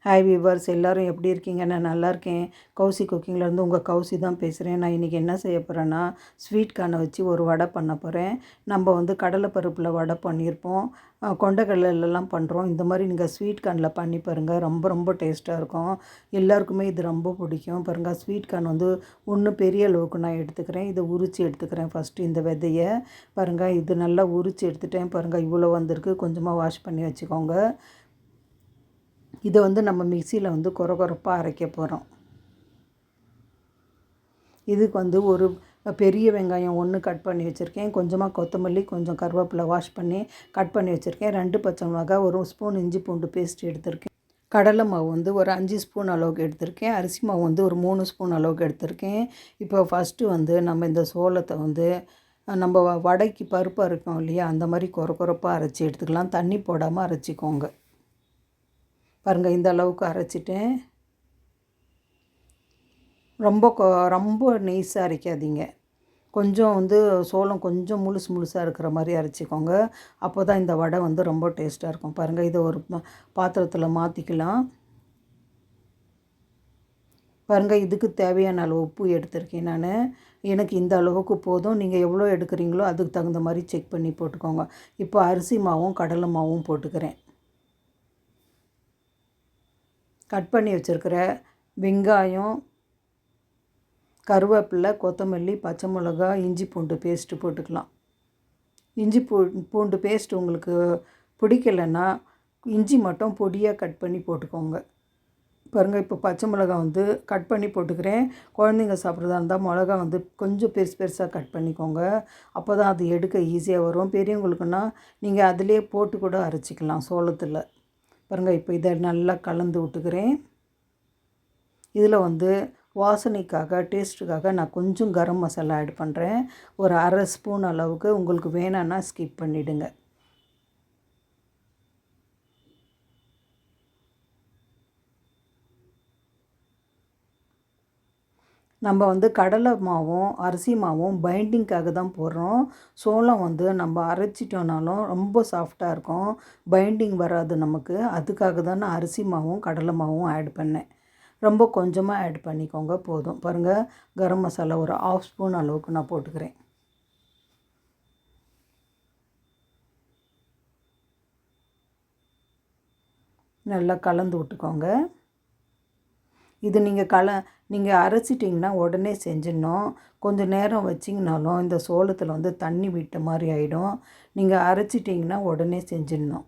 Hi viewers, எல்லோரும் எப்படி இருக்கீங்க? நான் நல்லா இருக்கேன். கௌசி குக்கிங்லேருந்து உங்கள் கௌசி தான் பேசுகிறேன். நான் இன்றைக்கி என்ன செய்ய போகிறேன்னா, ஸ்வீட் கார்னை வச்சு ஒரு வடை பண்ண போகிறேன். நம்ம கடலைப்பருப்பில் வடை பண்ணியிருப்போம், கொண்டக்கடலைலாம் பண்ணுறோம். இந்த மாதிரி நீங்கள் ஸ்வீட் கார்னில் பண்ணி பாருங்கள், ரொம்ப ரொம்ப டேஸ்ட்டாக இருக்கும். எல்லாருக்குமே இது ரொம்ப பிடிக்கும். பாருங்கள், ஸ்வீட் கார்ன் ஒன்று பெரிய அளவுக்கு நான் எடுத்துக்கிறேன். இதை உரித்து எடுத்துக்கிறேன். ஃபஸ்ட்டு இந்த விதையை பாருங்கள், இது நல்லா உரித்து எடுத்துட்டேன். பாருங்கள், இவ்வளோ வந்திருக்கு. கொஞ்சமாக வாஷ் பண்ணி வச்சுக்கோங்க. இதை நம்ம மிக்சியில் கொரகொரப்பாக அரைக்க போகிறோம். இதுக்கு ஒரு பெரிய வெங்காயம் 1 கட் பண்ணி வச்சுருக்கேன். கொஞ்சமாக கொத்தமல்லி, கொஞ்சம் கருவேப்பிலை வாஷ் பண்ணி கட் பண்ணி வச்சுருக்கேன். 2 பச்சை மிளகாய், 1 ஸ்பூன் இஞ்சி பூண்டு பேஸ்ட் எடுத்திருக்கேன். கடலை மாவு ஒரு 5 ஸ்பூன் அளவுக்கு எடுத்திருக்கேன். அரிசி மாவு ஒரு 3 ஸ்பூன் அளவுக்கு எடுத்திருக்கேன். இப்போ ஃபஸ்ட்டு நம்ம இந்த சோளத்தை நம்ம வடைக்கு பருப்பு அரைப்போம் இல்லையா, அந்த மாதிரி கொரகொரப்பாக அரைச்சி எடுத்துக்கலாம். தண்ணி போடாமல் அரைச்சிக்கோங்க. பாருங்கள், இந்த அளவுக்கு அரைச்சிட்டேன். ரொம்ப நெய்ஸாக அரைக்காதீங்க. கொஞ்சம் சோளம் கொஞ்சம் முழுசாக இருக்கிற மாதிரி அரைச்சிக்கோங்க. அப்போ தான் இந்த வடை ரொம்ப டேஸ்ட்டாக இருக்கும். பாருங்கள், இதை ஒரு பாத்திரத்தில் மாற்றிக்கலாம். பாருங்கள், இதுக்கு தேவையான அளவு உப்பு எடுத்திருக்கேன் நான். எனக்கு இந்த அளவுக்கு போதும். நீங்கள் எவ்வளோ எடுக்கிறீங்களோ அதுக்கு தகுந்த மாதிரி செக் பண்ணி போட்டுக்கோங்க. இப்போ அரிசி மாவும் கடலை மாவும் போட்டுக்கிறேன். கட் பண்ணி வச்சுருக்கிற வெங்காயம், கருவேப்பிலை, கொத்தமல்லி, பச்சை மிளகாய், இஞ்சி பூண்டு பேஸ்ட்டு போட்டுக்கலாம். இஞ்சி பூண்டு பேஸ்ட் உங்களுக்கு பிடிக்கலைன்னா இஞ்சி மட்டும் பொடியாக கட் பண்ணி போட்டுக்கோங்க. பாருங்கள், இப்போ பச்சை மிளகாய் கட் பண்ணி போட்டுக்கிறேன். குழந்தைங்க சாப்பிட்றதா இருந்தால் மிளகா கொஞ்சம் பெருசாக கட் பண்ணிக்கோங்க. அப்போ தான் அது எடுக்க ஈஸியாக வரும். பெரியவங்களுக்குன்னா நீங்கள் அதிலே போட்டு கூட அரைச்சிக்கலாம் சோளத்தில். பாருங்கள், இப்போ இதை நல்லா கலந்து விட்டுக்கிறேன். இதில் வாசனைக்காக, டேஸ்ட்டுக்காக நான் கொஞ்சம் கரம் மசாலா ஆட் பண்ணுறேன். ஒரு 1/2 ஸ்பூன் அளவுக்கு. உங்களுக்கு வேணான்னா ஸ்கிப் பண்ணிவிடுங்க. நம்ம கடலை மாவும் அரிசி மாவும் பைண்டிங்காக தான் போடுறோம். சோளம் நம்ம அரைச்சிட்டோனாலும் ரொம்ப சாஃப்டாக இருக்கும், பைண்டிங் வராது நமக்கு. அதுக்காக தான் நான் அரிசி மாவும் கடலை மாவும் ஆட் பண்ணேன். ரொம்ப கொஞ்சமாக ஆட் பண்ணிக்கோங்க, போதும். பாருங்கள், கரம் மசாலா ஒரு 1/2 ஸ்பூன் அளவுக்கு நான் போட்டுக்கிறேன். நல்லா கலந்து விட்டுக்கோங்க. இது நீங்கள் அரைச்சிட்டிங்கன்னா உடனே செஞ்சிடணும். கொஞ்சம் நேரம் வச்சிங்கனாலும் இந்த சோளத்தில் தண்ணி விட்ட மாதிரி ஆகிடும். நீங்கள் அரைச்சிட்டிங்கன்னா உடனே செஞ்சிடணும்.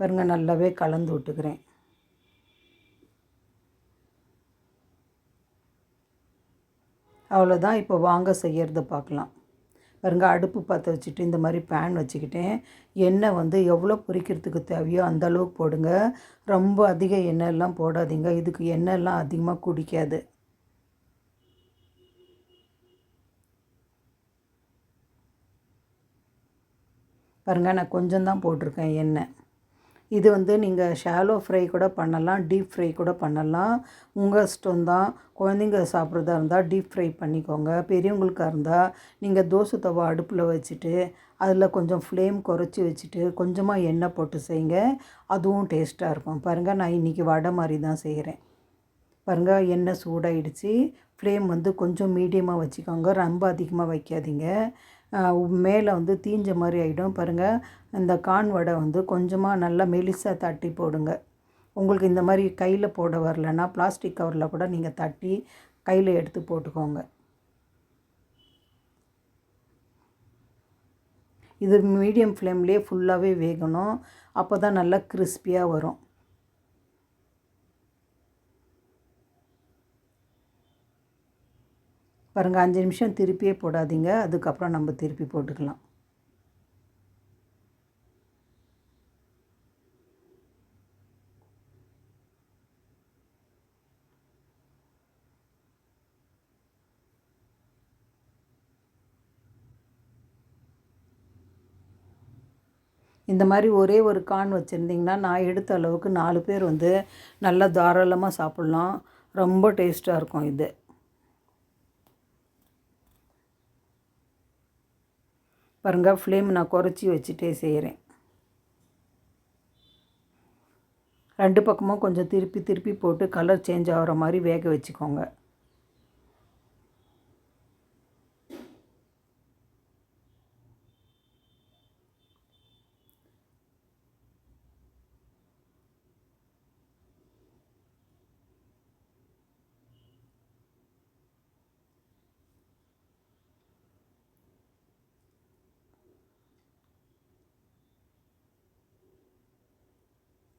பாருங்கள், நல்லாவே கலந்து விட்டுக்கிறேன். அவ்வளோதான். இப்போ வாங்க செய்கிறத பார்க்கலாம். பாருங்கள், அடுப்பு பற்ற வச்சுட்டு இந்த மாதிரி பேன் வச்சுக்கிட்டேன். எண்ணெய் எவ்வளோ பொரிக்கிறதுக்கு தேவையோ அந்த அளவுக்கு போடுங்க. ரொம்ப அதிக எண்ணெயெல்லாம் போடாதீங்க, இதுக்கு எண்ணெயெல்லாம் அதிகமாக குடிக்காது. பாருங்கள், நான் கொஞ்சம் தான் போட்டிருக்கேன் எண்ணெய். இது நீங்கள் ஷாலோ ஃப்ரை கூட பண்ணலாம், டீப் ஃப்ரை கூட பண்ணலாம். உங்கள் இஷ்டம் தான். குழந்தைங்க சாப்பிட்றதா இருந்தால் டீப் ஃப்ரை பண்ணிக்கோங்க. பெரியவங்களுக்காக இருந்தால் நீங்கள் தோசை தவா அடுப்பில் வச்சுட்டு அதில் கொஞ்சம் ஃப்ளேம் குறைச்சி வச்சுட்டு கொஞ்சமாக எண்ணெய் போட்டு செய்யுங்க. அதுவும் டேஸ்ட்டாக இருக்கும். பாருங்கள், நான் இன்றைக்கி வடை மாதிரி தான் செய்கிறேன். பாருங்கள், எண்ணெய் சூடாகிடுச்சு. ஃப்ளேம் கொஞ்சம் மீடியமாக வச்சுக்கோங்க, ரொம்ப அதிகமாக வைக்காதீங்க. மேலே தீஞ்ச மாதிரி ஆகிடும். பாருங்கள், இந்த கார்ன் வடை கொஞ்சமாக நல்லா மெலிசாக தட்டி போடுங்க. உங்களுக்கு இந்த மாதிரி கையில் போட வரலன்னா பிளாஸ்டிக் கவரில் கூட நீங்கள் தட்டி கையில் எடுத்து போட்டுக்கோங்க. இது மீடியம் ஃப்ளேம்லேயே ஃபுல்லாகவே வேகணும். அப்போ தான் நல்லா கிறிஸ்பியாக வரும். பாருங்கள், 5 நிமிஷம் திருப்பியே போடாதீங்க, அதுக்கப்புறம் நம்ம திருப்பி போட்டுக்கலாம். இந்த மாதிரி ஒரே ஒரு கார்ன் வச்சுருந்திங்கன்னா நான் எடுத்த அளவுக்கு 4 பேர் நல்லா தாராளமாக சாப்பிட்லாம். ரொம்ப டேஸ்ட்டாக இருக்கும் இது. பாருங்கள், ஃப்ளேம் நான் குறைச்சி வச்சுட்டே செய்கிறேன். 2 பக்கமும் கொஞ்சம் திருப்பி திருப்பி போட்டு கலர் சேஞ்ச் ஆகிற மாதிரி வேக வச்சுக்கோங்க.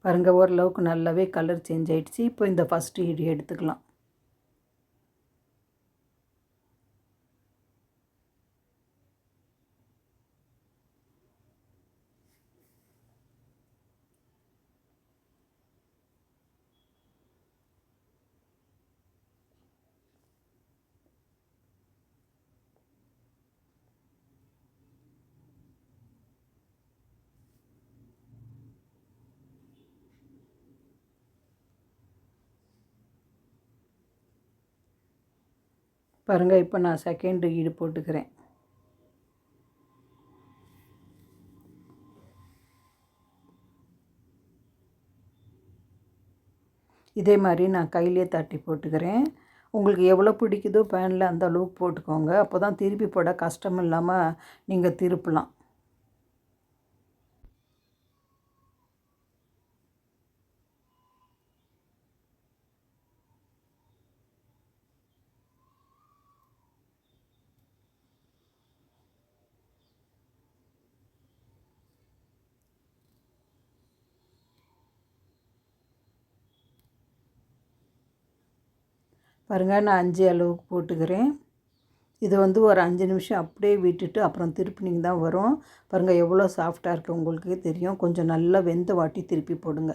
பாருங்கள், ஓரளவுக்கு நல்லாவே கலர் சேஞ்ச் ஆகிடுச்சு. இப்போ இந்த ஃபஸ்ட்டு இடி எடுத்துக்கலாம். பாருங்கள், இப்போ நான் செகண்ட் ஈடு போட்டுக்கிறேன். இதே மாதிரி நான் கையிலே தட்டி போட்டுக்கிறேன். உங்களுக்கு எவ்வளோ பிடிக்குதோ பேனில் அந்த அளவுக்கு போட்டுக்கோங்க. அப்போ தான் திருப்பி போட கஷ்டம் இல்லாமல் நீங்கள் திருப்பலாம். பாருங்கள், நான் 5 அளவுக்கு போட்டுக்கிறேன். இது வந்து ஒரு 5 நிமிஷம் அப்படியே விட்டுட்டு அப்புறம் திருப்பினிங்க தான் வரும். பாருங்கள், எவ்வளோ சாஃப்டாக இருக்குது உங்களுக்கே தெரியும். கொஞ்சம் நல்லா வெந்த வாட்டி திருப்பி போடுங்க.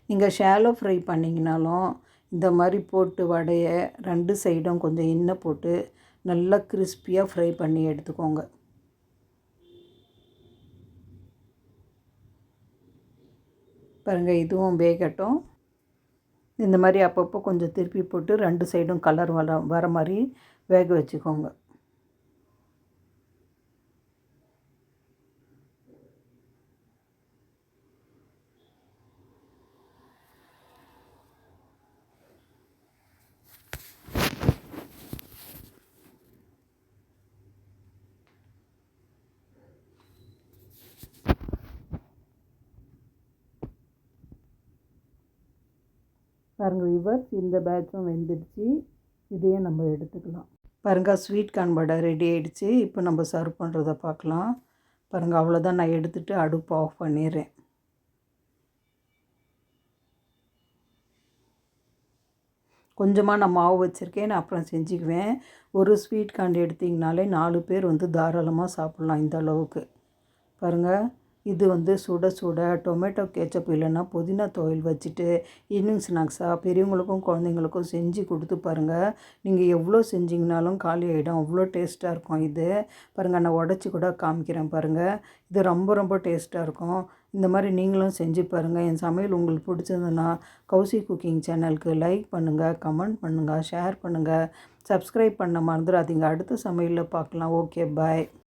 நீங்கள் ஷாலோ ஃப்ரை பண்ணிங்கனாலும் இந்த மாதிரி போட்டு வடையை 2 சைடும் கொஞ்சம் எண்ணெய் போட்டு நல்லா கிறிஸ்பியாக ஃப்ரை பண்ணி எடுத்துக்கோங்க. பாருங்கள், இதுவும் வேகட்டும். இந்த மாதிரி அப்பப்போ கொஞ்சம் திருப்பி போட்டு 2 சைடும் கலர் வர மாதிரி வேக வச்சுக்கோங்க. பாருங்கள் வியூவர்ஸ், இந்த பேட்சும் வெந்துடுச்சு. இதையும் நம்ம எடுத்துக்கலாம். பாருங்கள், ஸ்வீட் கார்ன் வடை ரெடி ஆகிடுச்சு. இப்போ நம்ம சர்வ் பண்ணுறதை பார்க்கலாம். பாருங்கள், அவ்வளோதான். நான் எடுத்துகிட்டு அடுப்பு ஆஃப் பண்ணிடுறேன். கொஞ்சமாக நான் மாவு வச்சுருக்கேன், நான் அப்புறம் செஞ்சுக்குவேன். ஒரு ஸ்வீட் கார்ன் எடுத்திங்கனாலே 4 பேர் வந்து தாராளமாக சாப்பிட்லாம் இந்த அளவுக்கு. பாருங்கள், இது வந்து சுட சுட டொமேட்டோ கேச்சப் இல்லைன்னா புதினா துவையல் வச்சுட்டு ஈவினிங் ஸ்நாக்ஸாக பெரியவங்களுக்கும் குழந்தைங்களுக்கும் செஞ்சு கொடுத்து பாருங்கள். நீங்கள் எவ்வளோ செஞ்சிங்கனாலும் காலி ஆகிடும். அவ்வளோ டேஸ்ட்டாக இருக்கும் இது. பாருங்கள், நான் உடச்சி கூட காமிக்கிறேன் பாருங்கள். இது ரொம்ப ரொம்ப டேஸ்ட்டாக இருக்கும். இந்த மாதிரி நீங்களும் செஞ்சு பாருங்கள். என் சமையல் உங்களுக்கு பிடிச்சதுன்னா கௌசி குக்கிங் சேனலுக்கு லைக் பண்ணுங்கள், கமெண்ட் பண்ணுங்கள், ஷேர் பண்ணுங்கள், சப்ஸ்கிரைப் பண்ண மறந்துடாதீங்க. அடுத்த சமையலில் பார்க்கலாம். ஓகே, பாய்.